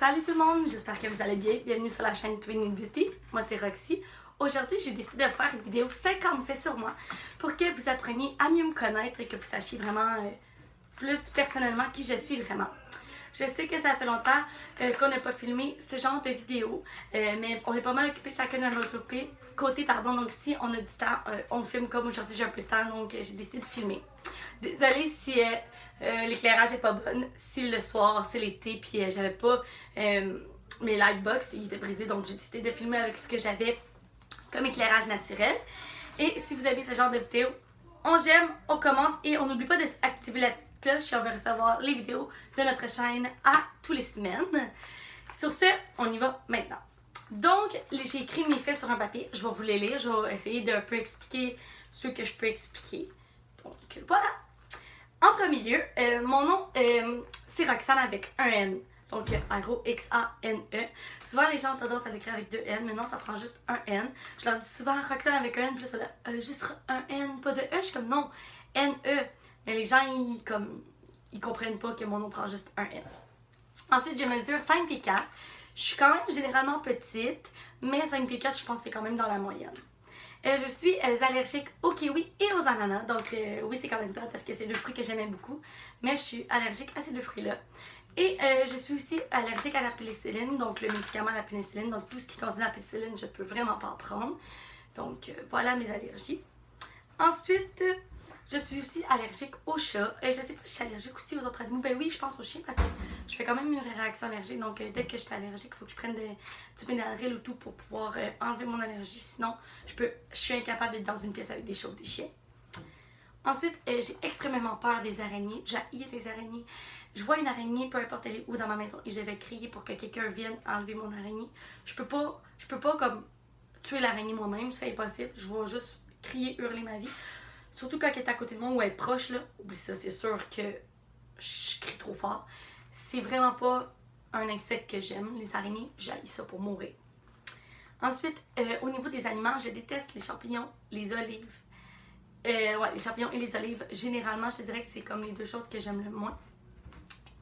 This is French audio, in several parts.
Salut tout le monde, j'espère que vous allez bien. Bienvenue sur la chaîne Twin Beauty. Moi c'est Roxy. Aujourd'hui, j'ai décidé de faire une vidéo 50 faits sur moi pour que vous appreniez à mieux me connaître et que vous sachiez vraiment plus personnellement qui je suis vraiment. Je sais que ça fait longtemps qu'on n'a pas filmé ce genre de vidéo, mais on est pas mal occupés chacun de notre côté, donc si on a du temps, on filme comme aujourd'hui j'ai un peu de temps, donc j'ai décidé de filmer. Désolée si l'éclairage est pas bon, si le soir, c'est l'été, puis j'avais pas mes lightbox, ils étaient brisés, donc j'ai décidé de filmer avec ce que j'avais comme éclairage naturel. Et si vous avez ce genre de vidéo, on j'aime, on commente et on n'oublie pas d'activer la cloche si on veut recevoir les vidéos de notre chaîne à tous les semaines. Sur ce, on y va maintenant. Donc, j'ai écrit mes faits sur un papier, je vais vous les lire, je vais essayer d'un peu expliquer ceux que je peux expliquer. Donc, voilà. En premier lieu, mon nom, c'est Roxane avec un N. Donc, R-O-X-A-N-E. Souvent, les gens ont tendance à l'écrire avec deux N, mais non, ça prend juste un N. Je leur dis souvent Roxane avec un N, puis là, juste un N, pas de E. Je suis comme non, N-E. Mais les gens, ils comprennent pas que mon nom prend juste un N. Ensuite, je mesure 5 pieds 4. Je suis quand même généralement petite, mais 5 pieds 4, je pense que c'est quand même dans la moyenne. Je suis allergique aux kiwis et aux ananas, donc oui, c'est quand même plate parce que c'est deux fruits que j'aimais beaucoup, mais je suis allergique à ces deux fruits-là. Et je suis aussi allergique à la pénicilline, donc le médicament à la pénicilline, donc tout ce qui contient la pénicilline, je peux vraiment pas en prendre. Donc voilà mes allergies. Ensuite, je suis aussi allergique aux chats. Je sais pas si je suis allergique aussi aux autres animaux. Ben oui, je pense aux chiens parce que je fais quand même une réaction allergique. Donc dès que je suis allergique, il faut que je prenne du Benadryl ou tout pour pouvoir enlever mon allergie. Sinon, je suis incapable d'être dans une pièce avec des chats ou des chiens. Ensuite, j'ai extrêmement peur des araignées. J'haïs les araignées. Je vois une araignée, peu importe elle est où dans ma maison, et je vais crier pour que quelqu'un vienne enlever mon araignée. Je peux pas comme tuer l'araignée moi-même, c'est impossible. Je vais juste crier, hurler ma vie. Surtout quand elle est à côté de moi ou elle est proche, là. Oublie ça, c'est sûr que je crie trop fort. C'est vraiment pas un insecte que j'aime, les araignées. J'haïs ça pour mourir. Ensuite, au niveau des aliments, je déteste les champignons, les olives. Les champignons et les olives, généralement, je te dirais que c'est comme les deux choses que j'aime le moins.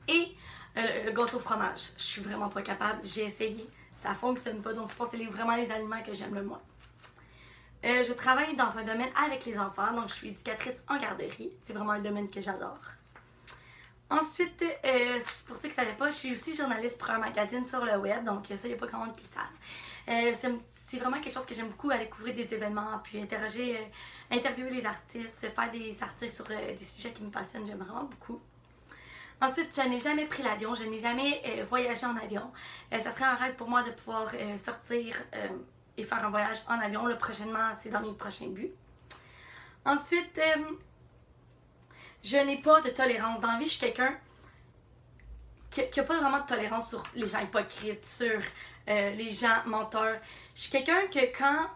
Et le gâteau au fromage, je suis vraiment pas capable. J'ai essayé, ça fonctionne pas. Donc, je pense que c'est vraiment les aliments que j'aime le moins. Je travaille dans un domaine avec les enfants, donc je suis éducatrice en garderie. C'est vraiment un domaine que j'adore. Ensuite, pour ceux qui ne savaient pas, je suis aussi journaliste pour un magazine sur le web, donc ça, il n'y a pas grand monde qui le savent. C'est vraiment quelque chose que j'aime beaucoup, aller couvrir des événements, puis interviewer les artistes, faire des articles sur des sujets qui me passionnent, j'aime vraiment beaucoup. Ensuite, je n'ai jamais pris l'avion, je n'ai jamais voyagé en avion. Ça serait un rêve pour moi de pouvoir sortir et faire un voyage en avion. Là, prochainement, c'est dans mes prochains buts. Ensuite, je n'ai pas de tolérance. Dans la vie, je suis quelqu'un qui n'a pas vraiment de tolérance sur les gens hypocrites, sur les gens menteurs. Je suis quelqu'un que quand...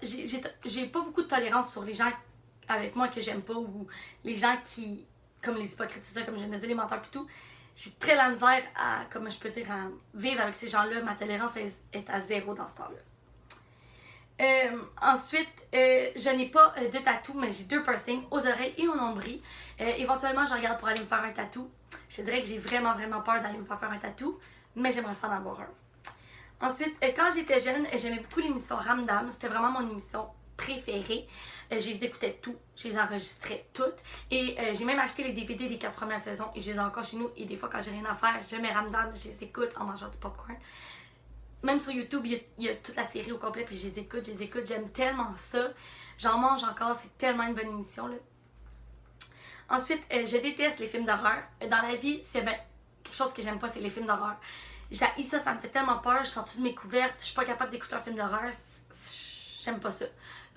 J'ai pas beaucoup de tolérance sur les gens avec moi que j'aime pas ou les gens qui... comme les hypocrites, c'est ça, comme je viens de dire, les menteurs et tout. J'ai très la misère à, comment je peux dire, à vivre avec ces gens-là. Ma tolérance est à zéro dans ce temps-là. Ensuite, je n'ai pas de tatou, mais j'ai 2 piercings aux oreilles et au nombril. Éventuellement, je regarde pour aller me faire un tatou. Je dirais que j'ai vraiment peur d'aller me faire un tatou, mais j'aimerais ça en avoir un. Ensuite, quand j'étais jeune, j'aimais beaucoup l'émission Ramdam. C'était vraiment mon émission préférée. Je les écoutais tout, je les enregistrais toutes. Et j'ai même acheté les DVD des 4 premières saisons et je les ai encore chez nous. Et des fois, quand j'ai rien à faire, je mets Ramdam, je les écoute en mangeant du popcorn. Même sur YouTube, il y a toute la série au complet, puis je les écoute, j'aime tellement ça. J'en mange encore, c'est tellement une bonne émission, là. Ensuite, je déteste les films d'horreur. Dans la vie, c'est quelque chose que j'aime pas, c'est les films d'horreur. J'haïs ça, ça me fait tellement peur, je suis en dessous de mes couvertes, je suis pas capable d'écouter un film d'horreur, j'aime pas ça.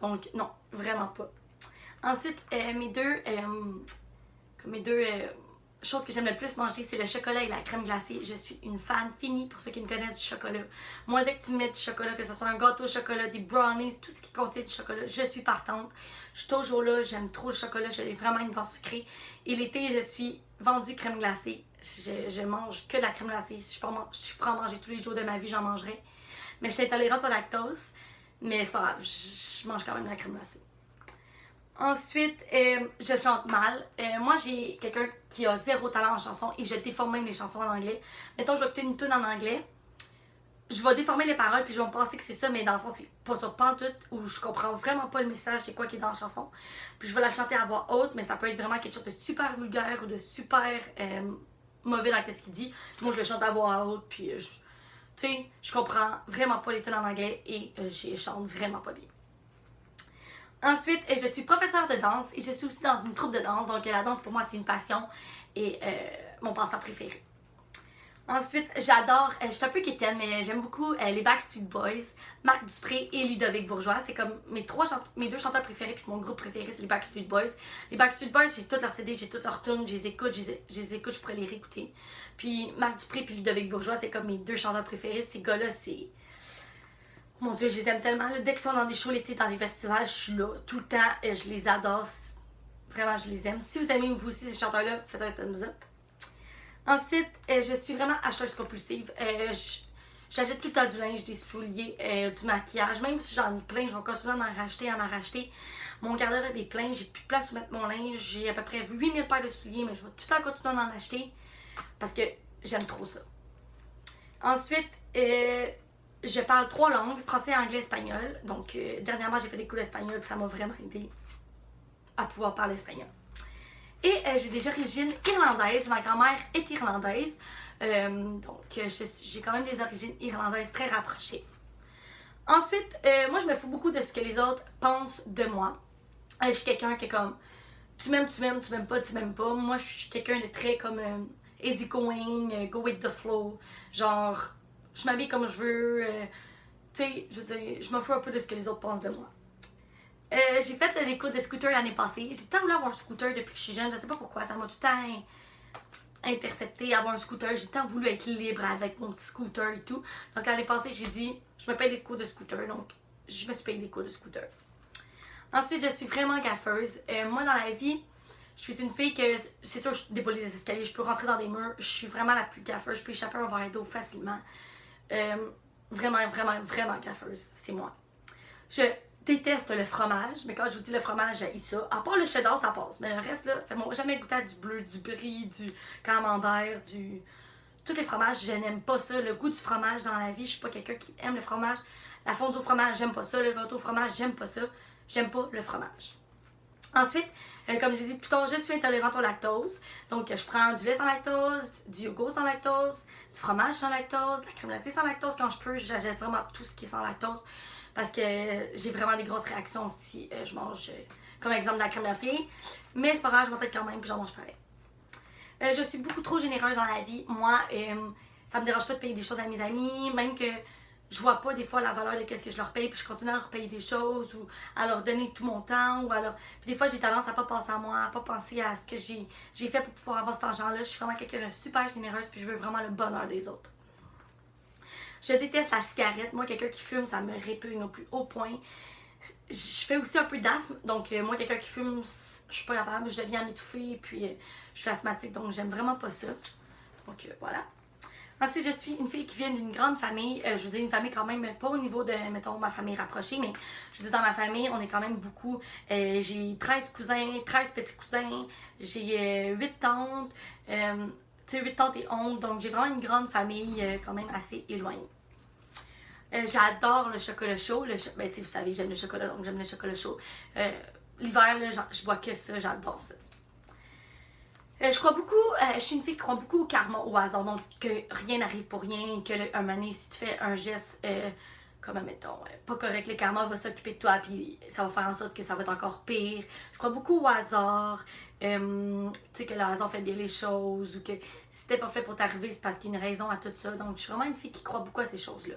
Donc, non, vraiment pas. Ensuite, mes deux chose que j'aime le plus manger, c'est le chocolat et la crème glacée. Je suis une fan finie pour ceux qui me connaissent du chocolat. Moi, dès que tu mets du chocolat, que ce soit un gâteau au chocolat, des brownies, tout ce qui contient du chocolat, je suis partante. Je suis toujours là, j'aime trop le chocolat, j'ai vraiment une dent sucrée. Et l'été, je suis vendue crème glacée. Je mange que de la crème glacée. Si je peux en manger tous les jours de ma vie, j'en mangerai. Mais je suis intolérante au lactose. Mais c'est pas grave, je mange quand même de la crème glacée. Ensuite, je chante mal. Moi, j'ai quelqu'un qui a zéro talent en chanson et je déforme même les chansons en anglais. Mettons, je vais écouter une tune en anglais. Je vais déformer les paroles puis je vais me penser que c'est ça, mais dans le fond, c'est pas ça, pas en tout, ou je comprends vraiment pas le message, c'est quoi qui est dans la chanson. Puis je vais la chanter à voix haute, mais ça peut être vraiment quelque chose de super vulgaire ou de super mauvais dans ce qu'il dit. Moi, je le chante à voix haute, puis tu sais, je comprends vraiment pas les tunes en anglais et je chante vraiment pas bien. Ensuite, je suis professeure de danse et je suis aussi dans une troupe de danse, donc la danse pour moi c'est une passion et mon passe-temps préféré. Ensuite, j'adore, je suis un peu quétaine, mais j'aime beaucoup les Backstreet Boys, Marc Dupré et Ludovic Bourgeois. C'est comme mes deux chanteurs préférés, puis mon groupe préféré, c'est les Backstreet Boys. Les Backstreet Boys, j'ai toutes leurs CD, j'ai toutes leurs tunes, je les écoute, je pourrais les réécouter. Puis Marc Dupré et Ludovic Bourgeois, c'est comme mes deux chanteurs préférés. Ces gars-là, c'est... Mon Dieu, je les aime tellement. Là, dès qu'ils sont dans des shows l'été, dans des festivals, je suis là tout le temps. Je les adore. Vraiment, je les aime. Si vous aimez vous aussi ces chanteurs-là, faites un thumbs up. Ensuite, je suis vraiment acheteuse compulsive. J'achète tout le temps du linge, des souliers, du maquillage. Même si j'en ai plein, je vais continuer à en racheter. Mon garde-robe est plein, j'ai plus de place où mettre mon linge. J'ai à peu près 8000 paires de souliers, mais je vais tout le temps continuer à en acheter parce que j'aime trop ça. Ensuite, je parle 3 langues, français, anglais, espagnol. Donc, dernièrement, j'ai fait des cours d'espagnol et ça m'a vraiment aidé à pouvoir parler espagnol. Et j'ai des origines irlandaises. Ma grand-mère est irlandaise. Donc, j'ai quand même des origines irlandaises très rapprochées. Ensuite, moi, je me fous beaucoup de ce que les autres pensent de moi. Je suis quelqu'un qui est comme, tu m'aimes, tu m'aimes pas, tu m'aimes pas. Moi, je suis quelqu'un de très comme easy going, go with the flow. Genre, je m'habille comme je veux. Tu sais, je veux dire, je me fous un peu de ce que les autres pensent de moi. J'ai fait des cours de scooter l'année passée. J'ai tout le temps voulu avoir un scooter depuis que je suis jeune. Je sais pas pourquoi. Ça m'a tout le temps intercepté avoir un scooter. J'ai tout le temps voulu être libre avec mon petit scooter et tout. Donc l'année passée, j'ai dit, je me paye des cours de scooter. Donc, je me suis payé des cours de scooter. Ensuite, je suis vraiment gaffeuse. Moi, dans la vie, je suis une fille que, c'est sûr, je déboule les escaliers, je peux rentrer dans des murs. Je suis vraiment la plus gaffeuse. Je peux échapper un verre d'eau facilement. Vraiment, vraiment, vraiment gaffeuse. C'est moi. Je déteste le fromage, mais quand je vous dis le fromage, j'haïs ça. À part le cheddar, ça passe. Mais le reste, là, fais-moi jamais goûter à du bleu, du brie, du camembert, tous les fromages, je n'aime pas ça. Le goût du fromage dans la vie, je suis pas quelqu'un qui aime le fromage. La fondue au fromage, j'aime pas ça. Le gâteau au fromage, j'aime pas ça. J'aime pas le fromage. Ensuite, comme j'ai dit plus tôt, je suis intolérante au lactose. Donc, je prends du lait sans lactose, du yogourt sans lactose, du fromage sans lactose, de la crème glacée sans lactose. Quand je peux, j'achète vraiment tout ce qui est sans lactose. Parce que j'ai vraiment des grosses réactions si je mange, comme exemple, de la crème glacée. Mais c'est pas grave, je m'en tête quand même, puis j'en mange pareil. Je suis beaucoup trop généreuse dans la vie. Moi, ça me dérange pas de payer des choses à mes amis, même que je vois pas des fois la valeur de qu'est-ce que je leur paye, puis je continue à leur payer des choses, ou à leur donner tout mon temps, ou à leur... Puis des fois, j'ai tendance à pas penser à moi, à pas penser à ce que j'ai fait pour pouvoir avoir cet argent-là. Je suis vraiment quelqu'un de super généreuse, puis je veux vraiment le bonheur des autres. Je déteste la cigarette. Moi, quelqu'un qui fume, ça me répugne au plus haut point. Je fais aussi un peu d'asthme. Donc, moi, quelqu'un qui fume, je suis pas capable. Je deviens m'étouffer. Puis, je suis asthmatique. Donc, j'aime vraiment pas ça. Donc, voilà. Ensuite, je suis une fille qui vient d'une grande famille. Je veux dire, une famille quand même, pas au niveau de, mettons, ma famille rapprochée. Mais, je veux dire, dans ma famille, on est quand même beaucoup. J'ai 13 cousins, 13 petits cousins. J'ai 8 tantes. 8 tantes et oncles, donc j'ai vraiment une grande famille quand même assez éloignée. J'adore le chocolat chaud. Ben, vous savez, j'aime le chocolat, donc j'aime le chocolat chaud. L'hiver, je bois que ça, j'adore ça. Je crois beaucoup, je suis une fille qui croit beaucoup au karma, au hasard, donc que rien n'arrive pour rien, que un moment donné, si tu fais un geste, comme mettons, pas correct, le karma va s'occuper de toi, puis ça va faire en sorte que ça va être encore pire. Je crois beaucoup au hasard, tu sais, que le hasard fait bien les choses, ou que si c'était pas fait pour t'arriver, c'est parce qu'il y a une raison à tout ça. Donc, je suis vraiment une fille qui croit beaucoup à ces choses-là.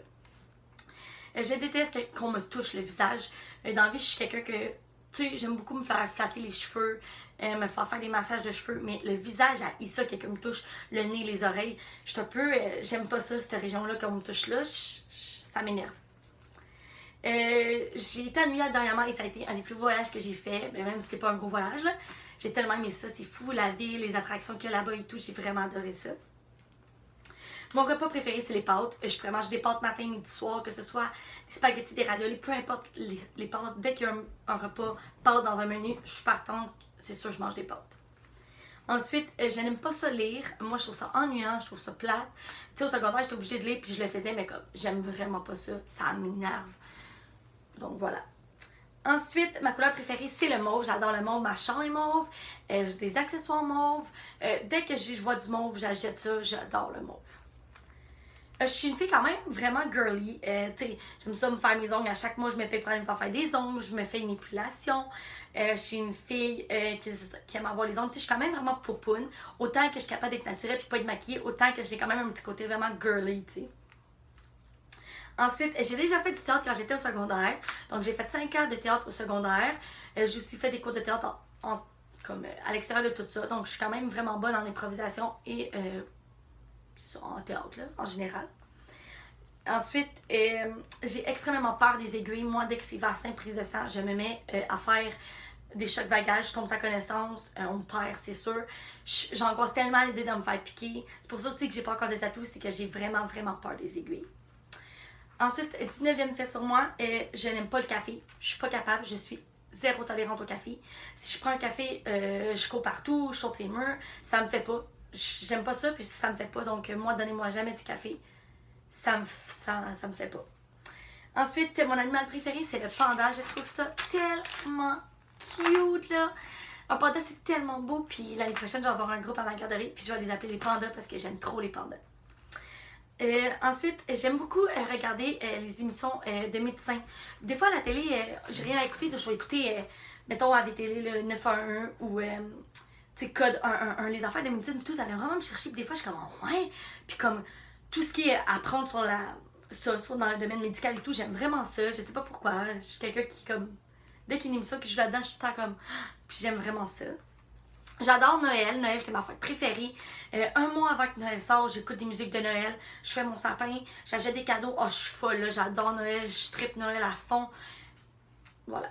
Je déteste qu'on me touche le visage. Dans la vie, je suis quelqu'un que, tu sais, j'aime beaucoup me faire flatter les cheveux, me faire des massages de cheveux, mais le visage, il ça, quelqu'un me touche le nez, les oreilles. Je suis un peu, j'aime pas ça, cette région-là, qu'on me touche là, ça m'énerve. J'ai été à New York dernièrement et ça a été un des plus beaux voyages que j'ai fait, mais même si c'est pas un gros voyage, là, j'ai tellement aimé ça, c'est fou, la ville, les attractions qu'il y a là-bas et tout, j'ai vraiment adoré ça. Mon repas préféré, c'est les pâtes. Je pourrais manger des pâtes matin, midi, soir, que ce soit des spaghettis, des raviolis, peu importe les pâtes. Dès qu'il y a un repas pâtes dans un menu, je suis partante, c'est sûr, je mange des pâtes. Ensuite, je n'aime pas ça lire. Moi, je trouve ça ennuyant, je trouve ça plate. Tu sais, au secondaire, j'étais obligée de lire, puis je le faisais, mais comme, j'aime vraiment pas ça. Ça m'énerve. Donc, voilà. Ensuite, ma couleur préférée, c'est le mauve. J'adore le mauve. Ma chambre est mauve. J'ai des accessoires mauves. Dès que je vois du mauve, j'achète ça. J'adore le mauve. Je suis une fille quand même vraiment girly. J'aime ça me faire mes ongles. À chaque mois, je me paye pour aller me faire des ongles. Je me fais une épilation. Je suis une fille qui aime avoir les ongles. Je suis quand même vraiment popoune. Autant que je suis capable d'être naturelle et pas être maquillée, autant que j'ai quand même un petit côté vraiment girly. T'sais. Ensuite, j'ai déjà fait du théâtre quand j'étais au secondaire. Donc, j'ai fait 5 ans de théâtre au secondaire. J'ai aussi fait des cours de théâtre comme, à l'extérieur de tout ça. Donc, je suis quand même vraiment bonne en improvisation et en théâtre, là, en général. Ensuite, j'ai extrêmement peur des aiguilles. Moi, dès que c'est vaccin, prise de sang, je me mets à faire des chocs vagal. Je tombe sa connaissance, on me perd, c'est sûr. J'angoisse tellement à l'idée de me faire piquer. C'est pour ça aussi que j'ai pas encore de tatou, c'est que j'ai vraiment, vraiment peur des aiguilles. Ensuite, 19e fait sur moi, je n'aime pas le café. Je suis pas capable, je suis zéro tolérante au café. Si je prends un café, je cours partout, je saute ses murs, ça me fait pas. J'aime pas ça, puis ça me fait pas. Donc, moi, donnez-moi jamais du café. Ça me fait pas. Ensuite, mon animal préféré, c'est le panda. Je trouve ça tellement cute, là. Un panda, c'est tellement beau. Puis l'année prochaine, je vais avoir un groupe à ma garderie, puis je vais les appeler les pandas parce que j'aime trop les pandas. Ensuite, j'aime beaucoup regarder les émissions de médecins. Des fois, à la télé, j'ai rien à écouter, donc je vais écouter, mettons, à VTL, le 911 ou Code 111. Les affaires de médecine, tout, ça vient vraiment me chercher. Puis des fois, je suis comme, oh, ouais. Puis comme, tout ce qui est à apprendre sur dans le domaine médical et tout, j'aime vraiment ça. Je sais pas pourquoi. Je suis quelqu'un qui, comme, dès qu'il y a une émission qui joue là-dedans, je suis tout le temps comme, puis j'aime vraiment ça. J'adore Noël. Noël, c'est ma fête préférée. Un mois avant que Noël sort, j'écoute des musiques de Noël. Je fais mon sapin. J'achète des cadeaux. Oh, je suis folle, là. J'adore Noël. Je trippe Noël à fond. Voilà.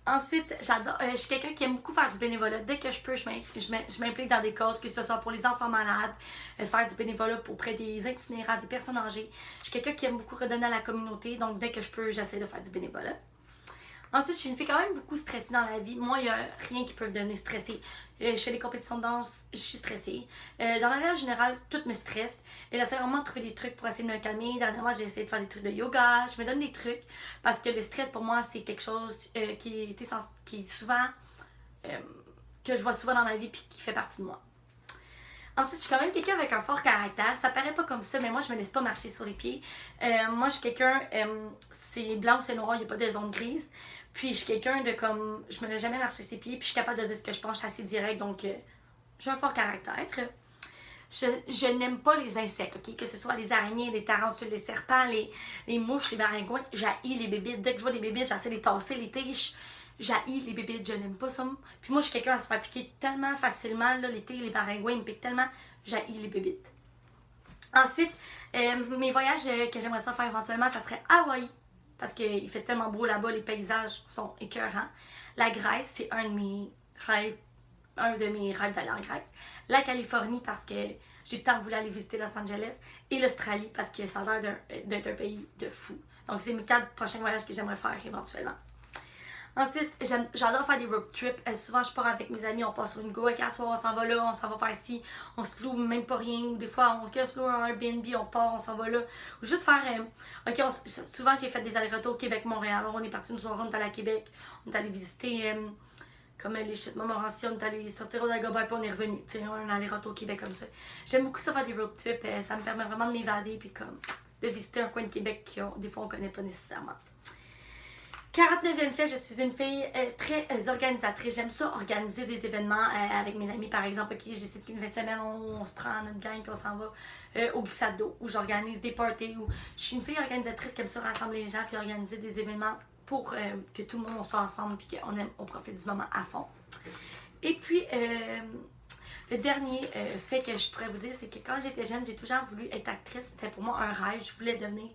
Ensuite, je suis quelqu'un qui aime beaucoup faire du bénévolat. Dès que je peux, je m'implique dans des causes, que ce soit pour les enfants malades, faire du bénévolat auprès des itinérants, des personnes âgées. Je suis quelqu'un qui aime beaucoup redonner à la communauté. Donc, dès que je peux, j'essaie de faire du bénévolat. Ensuite, je suis une fille quand même beaucoup stressée dans la vie. Moi, il n'y a rien qui peut me donner stressée. Je fais des compétitions de danse, je suis stressée. Dans ma vie en général, tout me stresse. Et j'essaie vraiment de trouver des trucs pour essayer de me calmer. Dernièrement, j'ai essayé de faire des trucs de yoga. Je me donne des trucs parce que le stress, pour moi, c'est quelque chose qui est souvent... que je vois souvent dans ma vie et qui fait partie de moi. Ensuite, je suis quand même quelqu'un avec un fort caractère. Ça paraît pas comme ça, mais moi, je me laisse pas marcher sur les pieds. Moi, je suis quelqu'un... c'est blanc ou c'est noir, il n'y a pas de zone grise. Puis je suis quelqu'un de comme, je me laisse jamais marcher ses pieds, puis je suis capable de dire ce que je pense, je suis assez direct, donc j'ai un fort caractère. Je n'aime pas les insectes, ok? Que ce soit les araignées, les tarentules, les serpents, les mouches, les maringouins, j'haïs les bébites. Dès que je vois des bébites, j'essaie de les tasser, les tiges. J'haïs les bébites, je n'aime pas ça. Puis moi, je suis quelqu'un à se faire piquer tellement facilement, là, les tiges, les maringouins, ils me piquent tellement, j'haïs les bébites. Ensuite, mes voyages que j'aimerais ça faire éventuellement, ça serait Hawaï. Parce qu'il fait tellement beau là-bas, les paysages sont écœurants. La Grèce, c'est un de mes rêves d'aller en Grèce. La Californie, parce que j'ai tant voulu aller visiter Los Angeles. Et l'Australie, parce que ça a l'air d'être un pays de fou. Donc, c'est mes 4 prochains voyages que j'aimerais faire éventuellement. Ensuite, j'adore faire des road trips. Souvent, je pars avec mes amis, on passe sur une go avec soir, on s'en va là, on s'en va faire ci, on se loue même pas rien. Ou des fois, on se loue un Airbnb, on part, on s'en va là. Ou juste faire. Souvent, j'ai fait des allers-retours Québec-Montréal. Alors, on est parti une soirée, on est allé à Québec, on est allé visiter comme les chutes Montmorency, on est allé sortir au Dagobah, puis on est revenu. Tu sais, un aller-retour au Québec comme ça. J'aime beaucoup ça faire des road trips. Ça me permet vraiment de m'évader, puis comme de visiter un coin de Québec que des fois, on connaît pas nécessairement. 49e fait, je suis une fille très organisatrice. J'aime ça, organiser des événements avec mes amis, par exemple. Ok, je décide qu'une fin de semaine, on se prend notre gang puis on s'en va au glissade d'eau, où j'organise des parties. Je suis une fille organisatrice qui aime ça rassembler les gens puis organiser des événements pour que tout le monde soit ensemble puis qu'on profite du moment à fond. Et puis, le dernier fait que je pourrais vous dire, c'est que quand j'étais jeune, j'ai toujours voulu être actrice. C'était pour moi un rêve. Je voulais devenir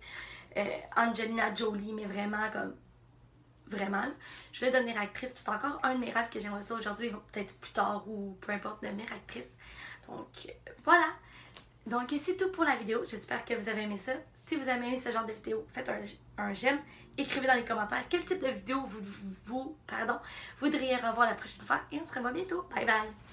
Angelina Jolie, mais vraiment comme... Vraiment. Je voulais devenir actrice, puis c'est encore un de mes rêves que j'aimerais ça aujourd'hui, peut-être plus tard ou peu importe, devenir actrice. Donc voilà. Donc c'est tout pour la vidéo, j'espère que vous avez aimé ça. Si vous avez aimé ce genre de vidéo, faites un j'aime, écrivez dans les commentaires quel type de vidéo vous voudriez revoir la prochaine fois et on se revoit bientôt. Bye bye!